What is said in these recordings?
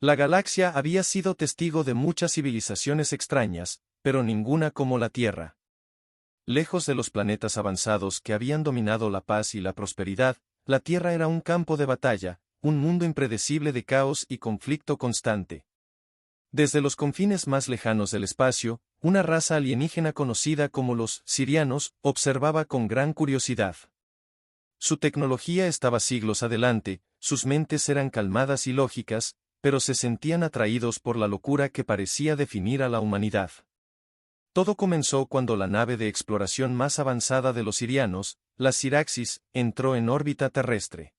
La galaxia había sido testigo de muchas civilizaciones extrañas, pero ninguna como la Tierra. Lejos de los planetas avanzados que habían dominado la paz y la prosperidad, la Tierra era un campo de batalla, un mundo impredecible de caos y conflicto constante. Desde los confines más lejanos del espacio, una raza alienígena conocida como los Sirianos observaba con gran curiosidad. Su tecnología estaba siglos adelante, sus mentes eran calmadas y lógicas, pero se sentían atraídos por la locura que parecía definir a la humanidad. Todo comenzó cuando la nave de exploración más avanzada de los Sirianos, la Siraxis, entró en órbita terrestre.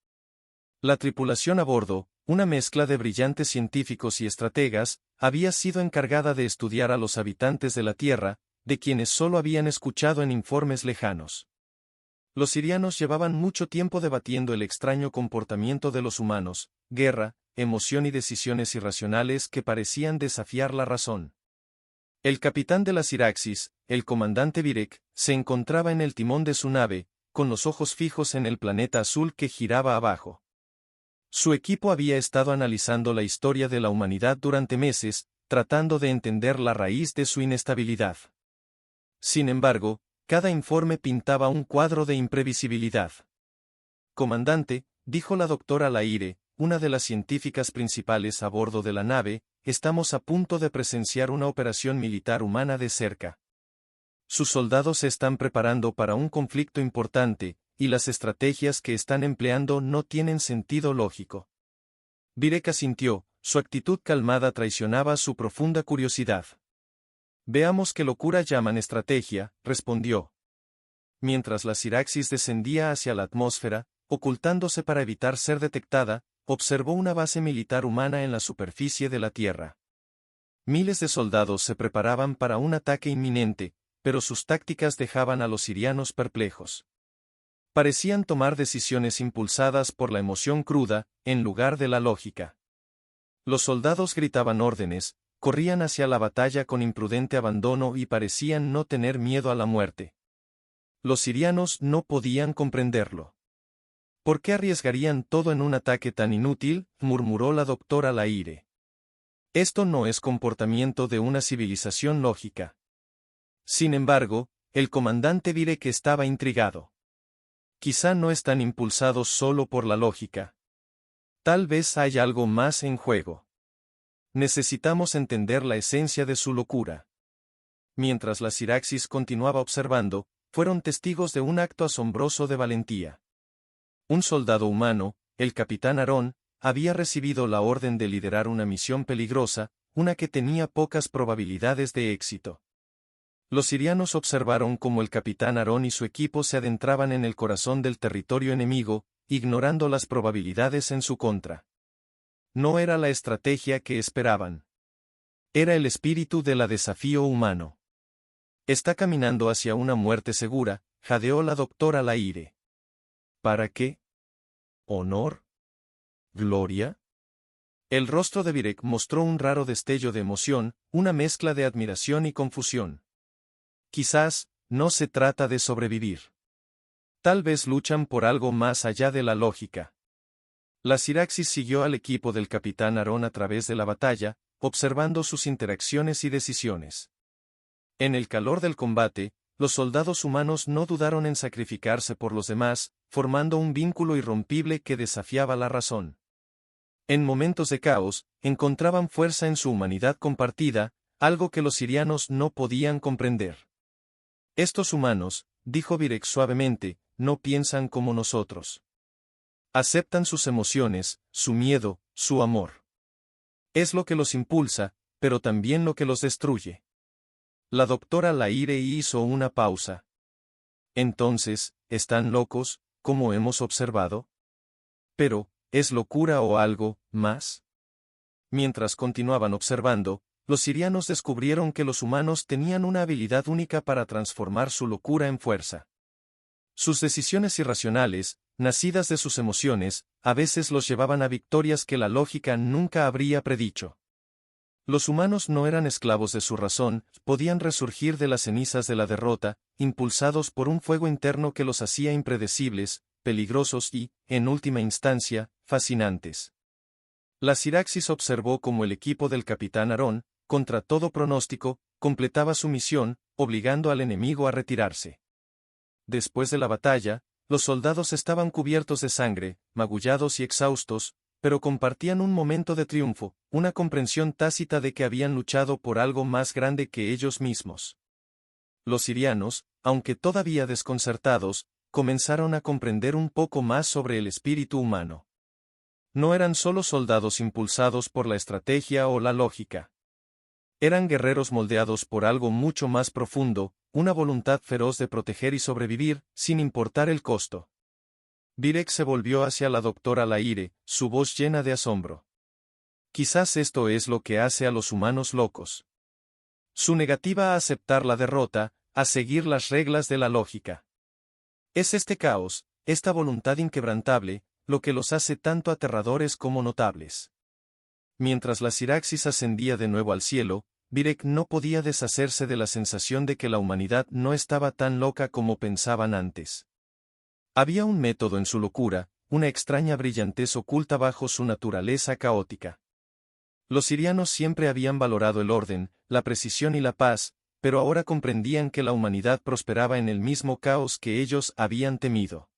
La tripulación a bordo, una mezcla de brillantes científicos y estrategas, había sido encargada de estudiar a los habitantes de la Tierra, de quienes solo habían escuchado en informes lejanos. Los sirianos llevaban mucho tiempo debatiendo el extraño comportamiento de los humanos, guerra, emoción y decisiones irracionales que parecían desafiar la razón. El capitán de la Siraxis, el comandante Virek, se encontraba en el timón de su nave, con los ojos fijos en el planeta azul que giraba abajo. Su equipo había estado analizando la historia de la humanidad durante meses, tratando de entender la raíz de su inestabilidad. Sin embargo, cada informe pintaba un cuadro de imprevisibilidad. Comandante, dijo la doctora Laire, una de las científicas principales a bordo de la nave, estamos a punto de presenciar una operación militar humana de cerca. Sus soldados se están preparando para un conflicto importante, y las estrategias que están empleando no tienen sentido lógico. Virek asintió, su actitud calmada traicionaba su profunda curiosidad. Veamos qué locura llaman estrategia, respondió. Mientras la Siraxis descendía hacia la atmósfera, ocultándose para evitar ser detectada, observó una base militar humana en la superficie de la Tierra. Miles de soldados se preparaban para un ataque inminente, pero sus tácticas dejaban a los sirianos perplejos. Parecían tomar decisiones impulsadas por la emoción cruda, en lugar de la lógica. Los soldados gritaban órdenes, corrían hacia la batalla con imprudente abandono y parecían no tener miedo a la muerte. Los sirianos no podían comprenderlo. ¿Por qué arriesgarían todo en un ataque tan inútil?, murmuró la doctora Laire. Esto no es comportamiento de una civilización lógica. Sin embargo, el comandante Virek estaba intrigado. Quizá no están impulsados solo por la lógica. Tal vez hay algo más en juego. Necesitamos entender la esencia de su locura. Mientras la Siraxis continuaba observando, fueron testigos de un acto asombroso de valentía. Un soldado humano, el capitán Aarón, había recibido la orden de liderar una misión peligrosa, una que tenía pocas probabilidades de éxito. Los sirianos observaron cómo el capitán Aarón y su equipo se adentraban en el corazón del territorio enemigo, ignorando las probabilidades en su contra. No era la estrategia que esperaban. Era el espíritu del desafío humano. Está caminando hacia una muerte segura, jadeó la doctora Laire. ¿Para qué? ¿Honor? ¿Gloria? El rostro de Virek mostró un raro destello de emoción, una mezcla de admiración y confusión. Quizás, no se trata de sobrevivir. Tal vez luchan por algo más allá de la lógica. La Siraxis siguió al equipo del capitán Aarón a través de la batalla, observando sus interacciones y decisiones. En el calor del combate, los soldados humanos no dudaron en sacrificarse por los demás, formando un vínculo irrompible que desafiaba la razón. En momentos de caos, encontraban fuerza en su humanidad compartida, algo que los sirianos no podían comprender. Estos humanos, dijo Virek suavemente, no piensan como nosotros. Aceptan sus emociones, su miedo, su amor. Es lo que los impulsa, pero también lo que los destruye. La doctora Laire hizo una pausa. Entonces, ¿están locos, como hemos observado? Pero, ¿es locura o algo más? Mientras continuaban observando, los sirianos descubrieron que los humanos tenían una habilidad única para transformar su locura en fuerza. Sus decisiones irracionales, nacidas de sus emociones, a veces los llevaban a victorias que la lógica nunca habría predicho. Los humanos no eran esclavos de su razón, podían resurgir de las cenizas de la derrota, impulsados por un fuego interno que los hacía impredecibles, peligrosos y, en última instancia, fascinantes. La Siraxis observó cómo el equipo del capitán Aarón, contra todo pronóstico, completaba su misión, obligando al enemigo a retirarse. Después de la batalla, los soldados estaban cubiertos de sangre, magullados y exhaustos, pero compartían un momento de triunfo, una comprensión tácita de que habían luchado por algo más grande que ellos mismos. Los sirianos, aunque todavía desconcertados, comenzaron a comprender un poco más sobre el espíritu humano. No eran solo soldados impulsados por la estrategia o la lógica. Eran guerreros moldeados por algo mucho más profundo, una voluntad feroz de proteger y sobrevivir, sin importar el costo. Birek se volvió hacia la doctora Laire, su voz llena de asombro. Quizás esto es lo que hace a los humanos locos. Su negativa a aceptar la derrota, a seguir las reglas de la lógica. Es este caos, esta voluntad inquebrantable, lo que los hace tanto aterradores como notables. Mientras la Siraxis ascendía de nuevo al cielo, Birek no podía deshacerse de la sensación de que la humanidad no estaba tan loca como pensaban antes. Había un método en su locura, una extraña brillantez oculta bajo su naturaleza caótica. Los sirianos siempre habían valorado el orden, la precisión y la paz, pero ahora comprendían que la humanidad prosperaba en el mismo caos que ellos habían temido.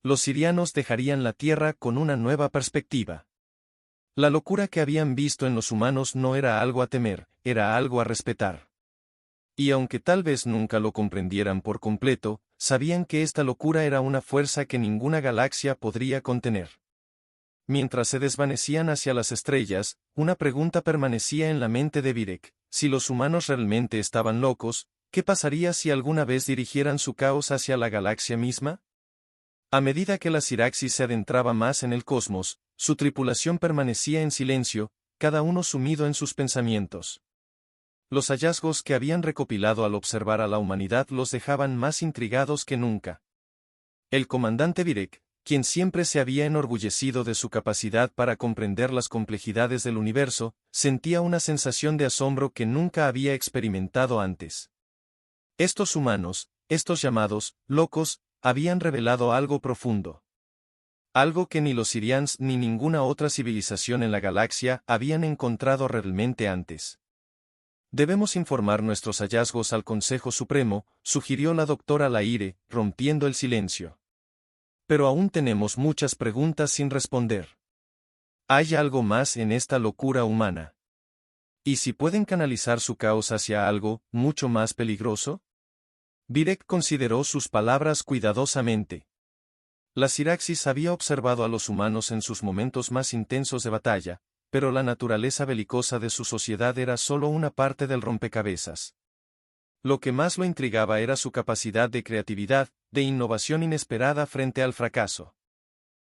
Los sirianos dejarían la tierra con una nueva perspectiva. La locura que habían visto en los humanos no era algo a temer, era algo a respetar. Y aunque tal vez nunca lo comprendieran por completo, sabían que esta locura era una fuerza que ninguna galaxia podría contener. Mientras se desvanecían hacia las estrellas, una pregunta permanecía en la mente de Birek: si los humanos realmente estaban locos, ¿qué pasaría si alguna vez dirigieran su caos hacia la galaxia misma? A medida que la Siraxis se adentraba más en el cosmos, su tripulación permanecía en silencio, cada uno sumido en sus pensamientos. Los hallazgos que habían recopilado al observar a la humanidad los dejaban más intrigados que nunca. El comandante Birek, quien siempre se había enorgullecido de su capacidad para comprender las complejidades del universo, sentía una sensación de asombro que nunca había experimentado antes. Estos humanos, estos llamados locos, habían revelado algo profundo. Algo que ni los sirians ni ninguna otra civilización en la galaxia habían encontrado realmente antes. Debemos informar nuestros hallazgos al Consejo Supremo, sugirió la doctora Laire, rompiendo el silencio. Pero aún tenemos muchas preguntas sin responder. ¿Hay algo más en esta locura humana? ¿Y si pueden canalizar su caos hacia algo mucho más peligroso? Birek consideró sus palabras cuidadosamente. La Siraxis había observado a los humanos en sus momentos más intensos de batalla, pero la naturaleza belicosa de su sociedad era solo una parte del rompecabezas. Lo que más lo intrigaba era su capacidad de creatividad, de innovación inesperada frente al fracaso.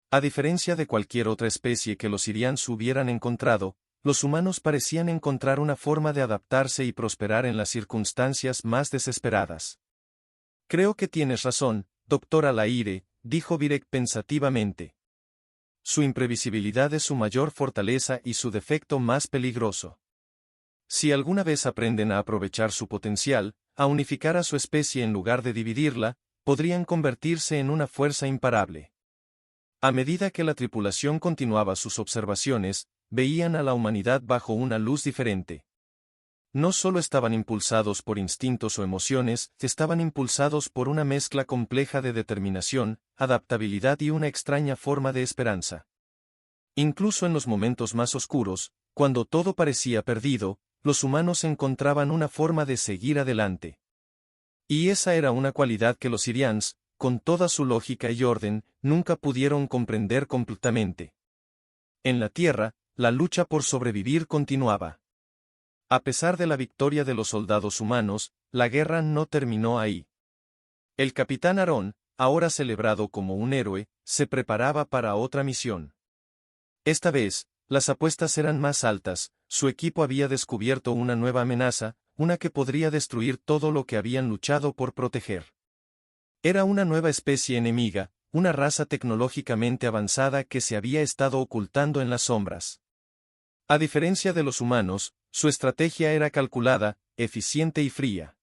A diferencia de cualquier otra especie que los sirians hubieran encontrado, los humanos parecían encontrar una forma de adaptarse y prosperar en las circunstancias más desesperadas. Creo que tienes razón, doctora Laire, dijo Birek pensativamente. Su imprevisibilidad es su mayor fortaleza y su defecto más peligroso. Si alguna vez aprenden a aprovechar su potencial, a unificar a su especie en lugar de dividirla, podrían convertirse en una fuerza imparable. A medida que la tripulación continuaba sus observaciones, veían a la humanidad bajo una luz diferente. No solo estaban impulsados por instintos o emociones, estaban impulsados por una mezcla compleja de determinación, adaptabilidad y una extraña forma de esperanza. Incluso en los momentos más oscuros, cuando todo parecía perdido, los humanos encontraban una forma de seguir adelante. Y esa era una cualidad que los sirians, con toda su lógica y orden, nunca pudieron comprender completamente. En la Tierra, la lucha por sobrevivir continuaba. A pesar de la victoria de los soldados humanos, la guerra no terminó ahí. El capitán Aarón, ahora celebrado como un héroe, se preparaba para otra misión. Esta vez, las apuestas eran más altas, su equipo había descubierto una nueva amenaza, una que podría destruir todo lo que habían luchado por proteger. Era una nueva especie enemiga, una raza tecnológicamente avanzada que se había estado ocultando en las sombras. A diferencia de los humanos, su estrategia era calculada, eficiente y fría.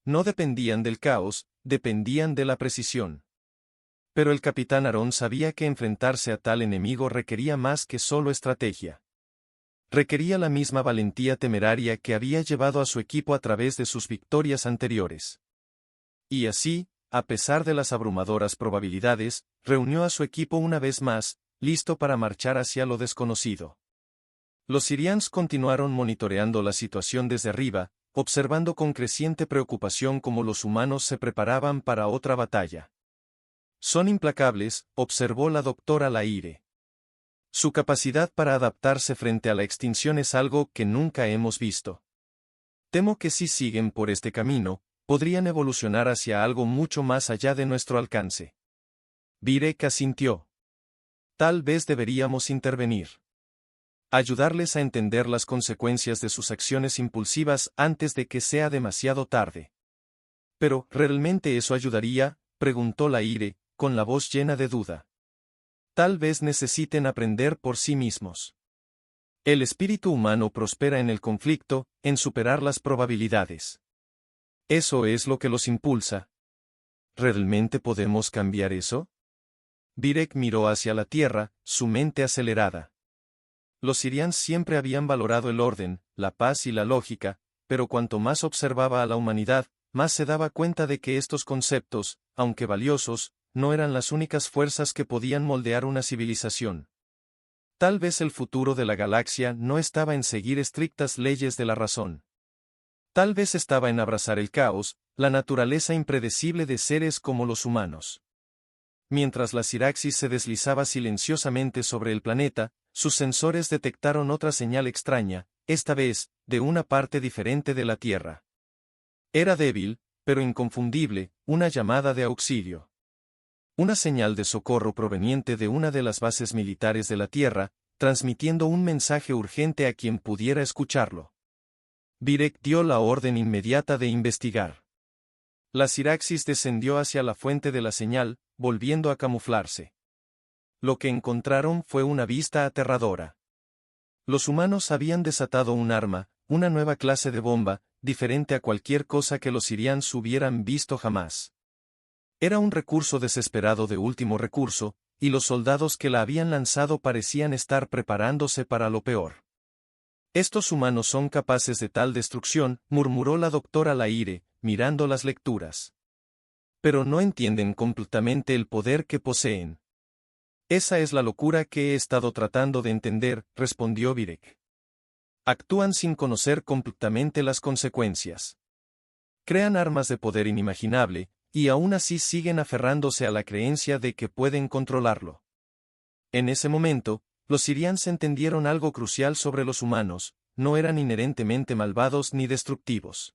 No dependían del caos, dependían de la precisión. Pero el capitán Aaron sabía que enfrentarse a tal enemigo requería más que solo estrategia. Requería la misma valentía temeraria que había llevado a su equipo a través de sus victorias anteriores. Y así, a pesar de las abrumadoras probabilidades, reunió a su equipo una vez más, listo para marchar hacia lo desconocido. Los Sirians continuaron monitoreando la situación desde arriba, observando con creciente preocupación cómo los humanos se preparaban para otra batalla. Son implacables, observó la doctora Laire. Su capacidad para adaptarse frente a la extinción es algo que nunca hemos visto. Temo que si siguen por este camino, podrían evolucionar hacia algo mucho más allá de nuestro alcance. Virek asintió. Tal vez deberíamos intervenir. Ayudarles a entender las consecuencias de sus acciones impulsivas antes de que sea demasiado tarde. ¿Pero realmente eso ayudaría?, preguntó Laire, con la voz llena de duda. Tal vez necesiten aprender por sí mismos. El espíritu humano prospera en el conflicto, en superar las probabilidades. Eso es lo que los impulsa. ¿Realmente podemos cambiar eso? Virek miró hacia la tierra, su mente acelerada. Los Sirians siempre habían valorado el orden, la paz y la lógica, pero cuanto más observaba a la humanidad, más se daba cuenta de que estos conceptos, aunque valiosos, no eran las únicas fuerzas que podían moldear una civilización. Tal vez el futuro de la galaxia no estaba en seguir estrictas leyes de la razón. Tal vez estaba en abrazar el caos, la naturaleza impredecible de seres como los humanos. Mientras la Siraxis se deslizaba silenciosamente sobre el planeta, sus sensores detectaron otra señal extraña, esta vez, de una parte diferente de la Tierra. Era débil, pero inconfundible, una llamada de auxilio. Una señal de socorro proveniente de una de las bases militares de la Tierra, transmitiendo un mensaje urgente a quien pudiera escucharlo. Virek dio la orden inmediata de investigar. La Siraxis descendió hacia la fuente de la señal, volviendo a camuflarse. Lo que encontraron fue una vista aterradora. Los humanos habían desatado un arma, una nueva clase de bomba, diferente a cualquier cosa que los Sirians hubieran visto jamás. Era un recurso desesperado de último recurso, y los soldados que la habían lanzado parecían estar preparándose para lo peor. Estos humanos son capaces de tal destrucción, murmuró la doctora Laire, mirando las lecturas. Pero no entienden completamente el poder que poseen. Esa es la locura que he estado tratando de entender, respondió Virek. Actúan sin conocer completamente las consecuencias. Crean armas de poder inimaginable, y aún así siguen aferrándose a la creencia de que pueden controlarlo. En ese momento, los Sirians entendieron algo crucial sobre los humanos: no eran inherentemente malvados ni destructivos.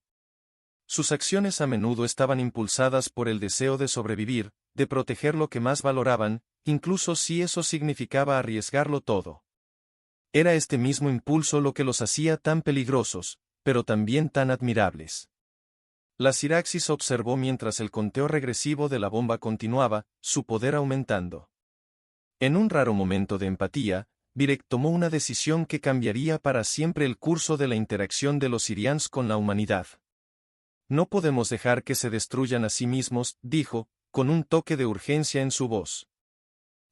Sus acciones a menudo estaban impulsadas por el deseo de sobrevivir, de proteger lo que más valoraban, incluso si eso significaba arriesgarlo todo. Era este mismo impulso lo que los hacía tan peligrosos, pero también tan admirables. La Siraxis observó mientras el conteo regresivo de la bomba continuaba, su poder aumentando. En un raro momento de empatía, Virek tomó una decisión que cambiaría para siempre el curso de la interacción de los Sirians con la humanidad. No podemos dejar que se destruyan a sí mismos, dijo, con un toque de urgencia en su voz.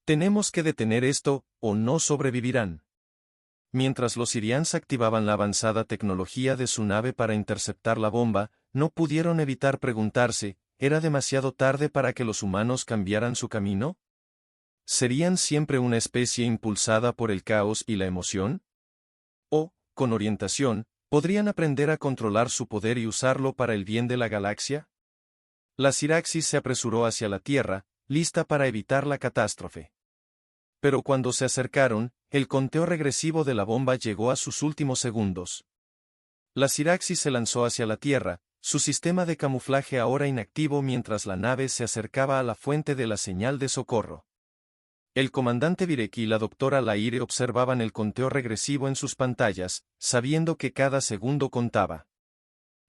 Tenemos que detener esto, o no sobrevivirán. Mientras los Sirians activaban la avanzada tecnología de su nave para interceptar la bomba, no pudieron evitar preguntarse, ¿era demasiado tarde para que los humanos cambiaran su camino? ¿Serían siempre una especie impulsada por el caos y la emoción? ¿O, con orientación, podrían aprender a controlar su poder y usarlo para el bien de la galaxia? La Siraxis se apresuró hacia la Tierra, lista para evitar la catástrofe. Pero cuando se acercaron, el conteo regresivo de la bomba llegó a sus últimos segundos. La Siraxis se lanzó hacia la Tierra, su sistema de camuflaje ahora inactivo mientras la nave se acercaba a la fuente de la señal de socorro. El comandante Virek y la doctora Laire observaban el conteo regresivo en sus pantallas, sabiendo que cada segundo contaba.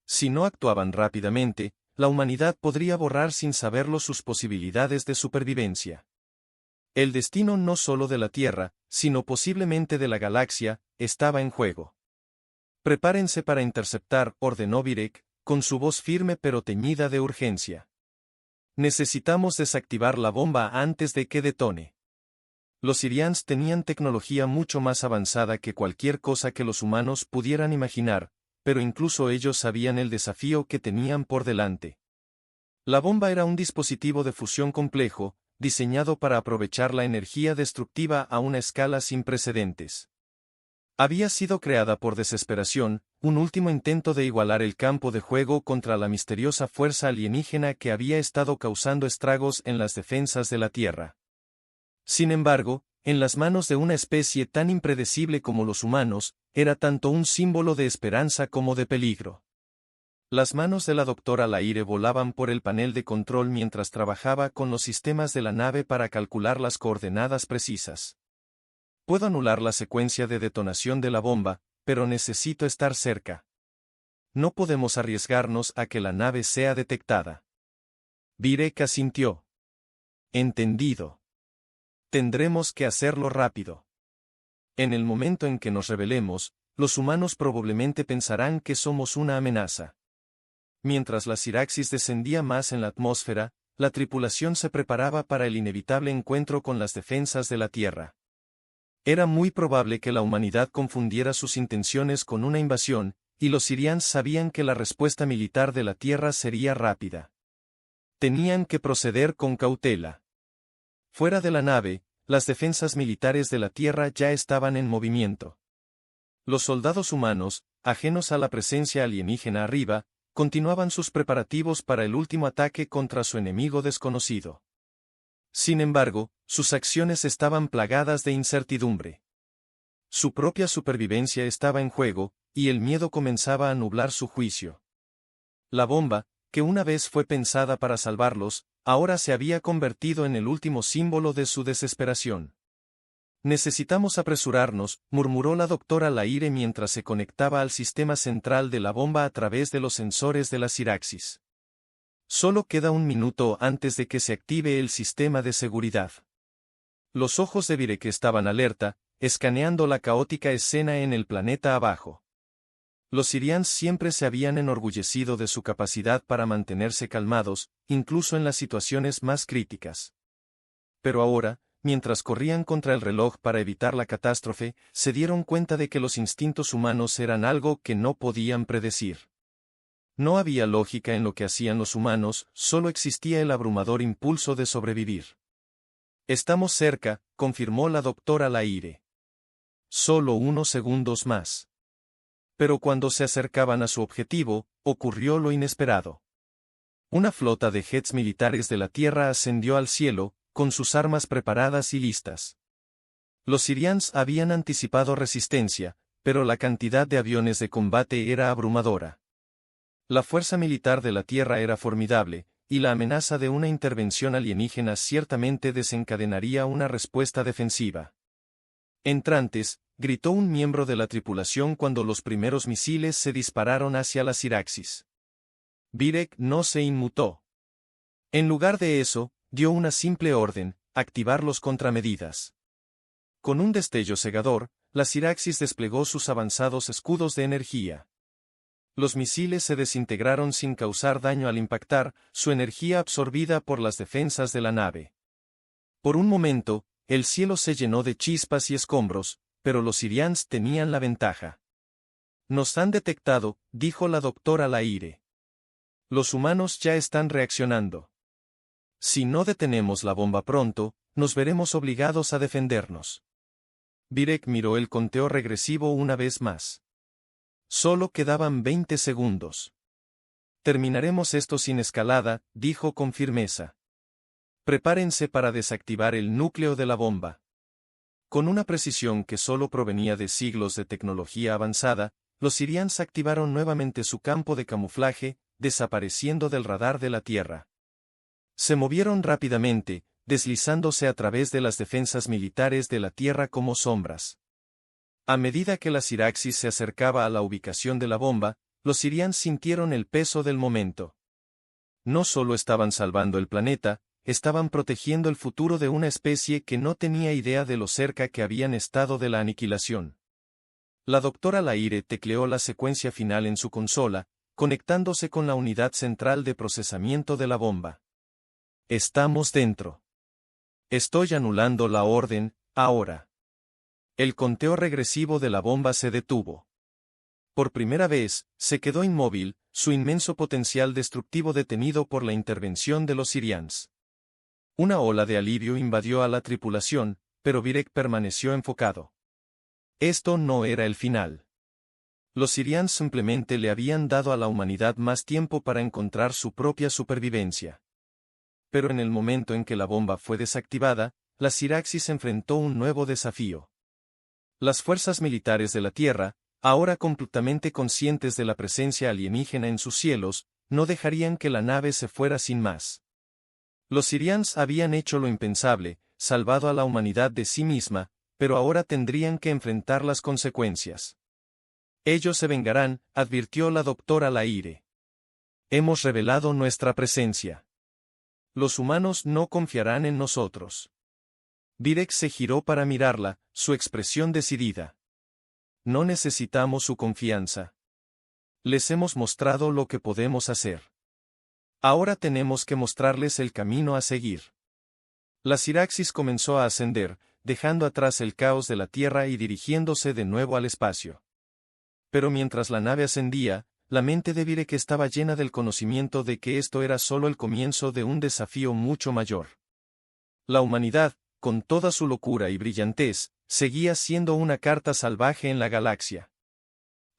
Si no actuaban rápidamente, la humanidad podría borrar sin saberlo sus posibilidades de supervivencia. El destino no solo de la Tierra, sino posiblemente de la galaxia, estaba en juego. Prepárense para interceptar, ordenó Virek, con su voz firme pero teñida de urgencia. Necesitamos desactivar la bomba antes de que detone. Los Sirians tenían tecnología mucho más avanzada que cualquier cosa que los humanos pudieran imaginar, pero incluso ellos sabían el desafío que tenían por delante. La bomba era un dispositivo de fusión complejo, diseñado para aprovechar la energía destructiva a una escala sin precedentes. Había sido creada por desesperación, un último intento de igualar el campo de juego contra la misteriosa fuerza alienígena que había estado causando estragos en las defensas de la Tierra. Sin embargo, en las manos de una especie tan impredecible como los humanos, era tanto un símbolo de esperanza como de peligro. Las manos de la doctora Laire volaban por el panel de control mientras trabajaba con los sistemas de la nave para calcular las coordenadas precisas. Puedo anular la secuencia de detonación de la bomba, pero necesito estar cerca. No podemos arriesgarnos a que la nave sea detectada. Virek asintió. Entendido. Tendremos que hacerlo rápido. En el momento en que nos rebelemos, los humanos probablemente pensarán que somos una amenaza. Mientras la Siraxis descendía más en la atmósfera, la tripulación se preparaba para el inevitable encuentro con las defensas de la Tierra. Era muy probable que la humanidad confundiera sus intenciones con una invasión, y los Sirians sabían que la respuesta militar de la Tierra sería rápida. Tenían que proceder con cautela. Fuera de la nave, las defensas militares de la Tierra ya estaban en movimiento. Los soldados humanos, ajenos a la presencia alienígena arriba, continuaban sus preparativos para el último ataque contra su enemigo desconocido. Sin embargo, sus acciones estaban plagadas de incertidumbre. Su propia supervivencia estaba en juego, y el miedo comenzaba a nublar su juicio. La bomba, que una vez fue pensada para salvarlos, ahora se había convertido en el último símbolo de su desesperación. Necesitamos apresurarnos, murmuró la doctora Laire mientras se conectaba al sistema central de la bomba a través de los sensores de la Siraxis. Solo queda un minuto antes de que se active el sistema de seguridad. Los ojos de Virek estaban alerta, escaneando la caótica escena en el planeta abajo. Los Sirians siempre se habían enorgullecido de su capacidad para mantenerse calmados, incluso en las situaciones más críticas. Pero ahora, mientras corrían contra el reloj para evitar la catástrofe, se dieron cuenta de que los instintos humanos eran algo que no podían predecir. No había lógica en lo que hacían los humanos, solo existía el abrumador impulso de sobrevivir. Estamos cerca, confirmó la doctora Laire. Solo unos segundos más. Pero cuando se acercaban a su objetivo, ocurrió lo inesperado. Una flota de jets militares de la Tierra ascendió al cielo, con sus armas preparadas y listas. Los Sirians habían anticipado resistencia, pero la cantidad de aviones de combate era abrumadora. La fuerza militar de la Tierra era formidable, y la amenaza de una intervención alienígena ciertamente desencadenaría una respuesta defensiva. Entrantes, gritó un miembro de la tripulación cuando los primeros misiles se dispararon hacia la Siraxis. Virek no se inmutó. En lugar de eso, dio una simple orden: activar los contramedidas. Con un destello cegador, la Siraxis desplegó sus avanzados escudos de energía. Los misiles se desintegraron sin causar daño al impactar, su energía absorbida por las defensas de la nave. Por un momento, el cielo se llenó de chispas y escombros, pero los Sirians tenían la ventaja. Nos han detectado, dijo la doctora Laire. Los humanos ya están reaccionando. Si no detenemos la bomba pronto, nos veremos obligados a defendernos. Virek miró el conteo regresivo una vez más. Solo quedaban 20 segundos. Terminaremos esto sin escalada, dijo con firmeza. Prepárense para desactivar el núcleo de la bomba. Con una precisión que solo provenía de siglos de tecnología avanzada, los Sirians activaron nuevamente su campo de camuflaje, desapareciendo del radar de la Tierra. Se movieron rápidamente, deslizándose a través de las defensas militares de la Tierra como sombras. A medida que la Siraxis se acercaba a la ubicación de la bomba, los Sirians sintieron el peso del momento. No solo estaban salvando el planeta, estaban protegiendo el futuro de una especie que no tenía idea de lo cerca que habían estado de la aniquilación. La doctora Laire tecleó la secuencia final en su consola, conectándose con la unidad central de procesamiento de la bomba. Estamos dentro. Estoy anulando la orden, ahora. El conteo regresivo de la bomba se detuvo. Por primera vez, se quedó inmóvil, su inmenso potencial destructivo detenido por la intervención de los Sirians. Una ola de alivio invadió a la tripulación, pero Virek permaneció enfocado. Esto no era el final. Los Sirians simplemente le habían dado a la humanidad más tiempo para encontrar su propia supervivencia. Pero en el momento en que la bomba fue desactivada, la Siraxis enfrentó un nuevo desafío. Las fuerzas militares de la Tierra, ahora completamente conscientes de la presencia alienígena en sus cielos, no dejarían que la nave se fuera sin más. Los Sirians habían hecho lo impensable, salvado a la humanidad de sí misma, pero ahora tendrían que enfrentar las consecuencias. Ellos se vengarán, advirtió la doctora Laire. Hemos revelado nuestra presencia. Los humanos no confiarán en nosotros. Virek se giró para mirarla, su expresión decidida. No necesitamos su confianza. Les hemos mostrado lo que podemos hacer. Ahora tenemos que mostrarles el camino a seguir. La Siraxis comenzó a ascender, dejando atrás el caos de la Tierra y dirigiéndose de nuevo al espacio. Pero mientras la nave ascendía, la mente de Virek estaba llena del conocimiento de que esto era solo el comienzo de un desafío mucho mayor. La humanidad, con toda su locura y brillantez, seguía siendo una carta salvaje en la galaxia.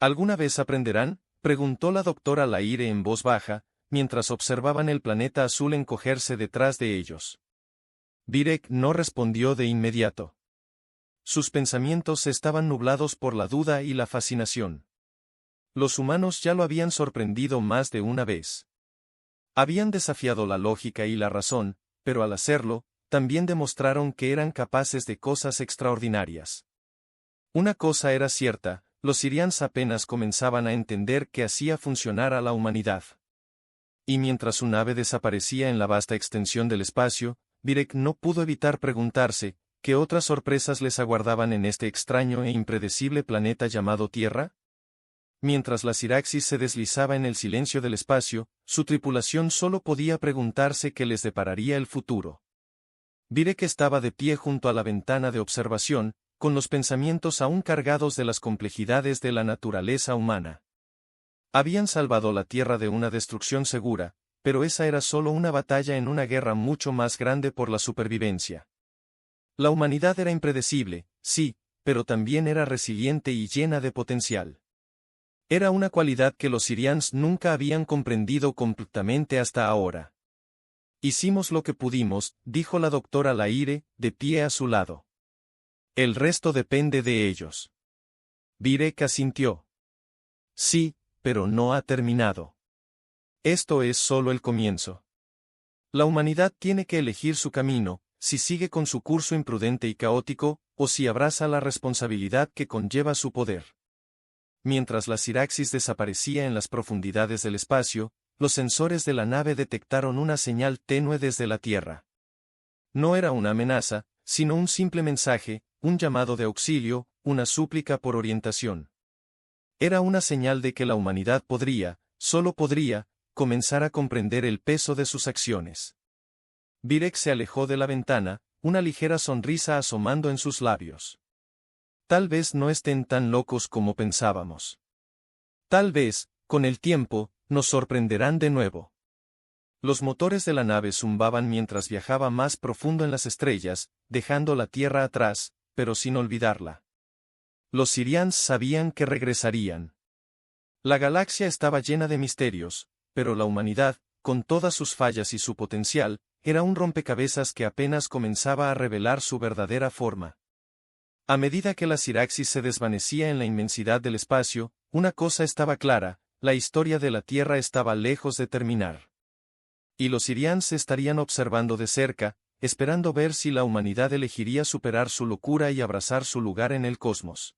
¿Alguna vez aprenderán?, preguntó la doctora Laire en voz baja, mientras observaban el planeta azul encogerse detrás de ellos. Virek no respondió de inmediato. Sus pensamientos estaban nublados por la duda y la fascinación. Los humanos ya lo habían sorprendido más de una vez. Habían desafiado la lógica y la razón, pero al hacerlo, también demostraron que eran capaces de cosas extraordinarias. Una cosa era cierta, los Sirians apenas comenzaban a entender que hacía funcionar a la humanidad. Y mientras su nave desaparecía en la vasta extensión del espacio, Virek no pudo evitar preguntarse, ¿qué otras sorpresas les aguardaban en este extraño e impredecible planeta llamado Tierra? Mientras la Siraxis se deslizaba en el silencio del espacio, su tripulación solo podía preguntarse qué les depararía el futuro. Virek estaba de pie junto a la ventana de observación, con los pensamientos aún cargados de las complejidades de la naturaleza humana. Habían salvado la Tierra de una destrucción segura, pero esa era solo una batalla en una guerra mucho más grande por la supervivencia. La humanidad era impredecible, sí, pero también era resiliente y llena de potencial. Era una cualidad que los Sirians nunca habían comprendido completamente hasta ahora. Hicimos lo que pudimos, dijo la doctora Laire, de pie a su lado. El resto depende de ellos. Virek asintió. Sí, pero no ha terminado. Esto es solo el comienzo. La humanidad tiene que elegir su camino, si sigue con su curso imprudente y caótico, o si abraza la responsabilidad que conlleva su poder. Mientras la Siraxis desaparecía en las profundidades del espacio, los sensores de la nave detectaron una señal tenue desde la Tierra. No era una amenaza, sino un simple mensaje, un llamado de auxilio, una súplica por orientación. Era una señal de que la humanidad podría, solo podría, comenzar a comprender el peso de sus acciones. Virek se alejó de la ventana, una ligera sonrisa asomando en sus labios. Tal vez no estén tan locos como pensábamos. Tal vez, con el tiempo, nos sorprenderán de nuevo. Los motores de la nave zumbaban mientras viajaba más profundo en las estrellas, dejando la Tierra atrás, pero sin olvidarla. Los Sirians sabían que regresarían. La galaxia estaba llena de misterios, pero la humanidad, con todas sus fallas y su potencial, era un rompecabezas que apenas comenzaba a revelar su verdadera forma. A medida que la Siraxis se desvanecía en la inmensidad del espacio, una cosa estaba clara, la historia de la Tierra estaba lejos de terminar. Y los Sirians estarían observando de cerca, esperando ver si la humanidad elegiría superar su locura y abrazar su lugar en el cosmos.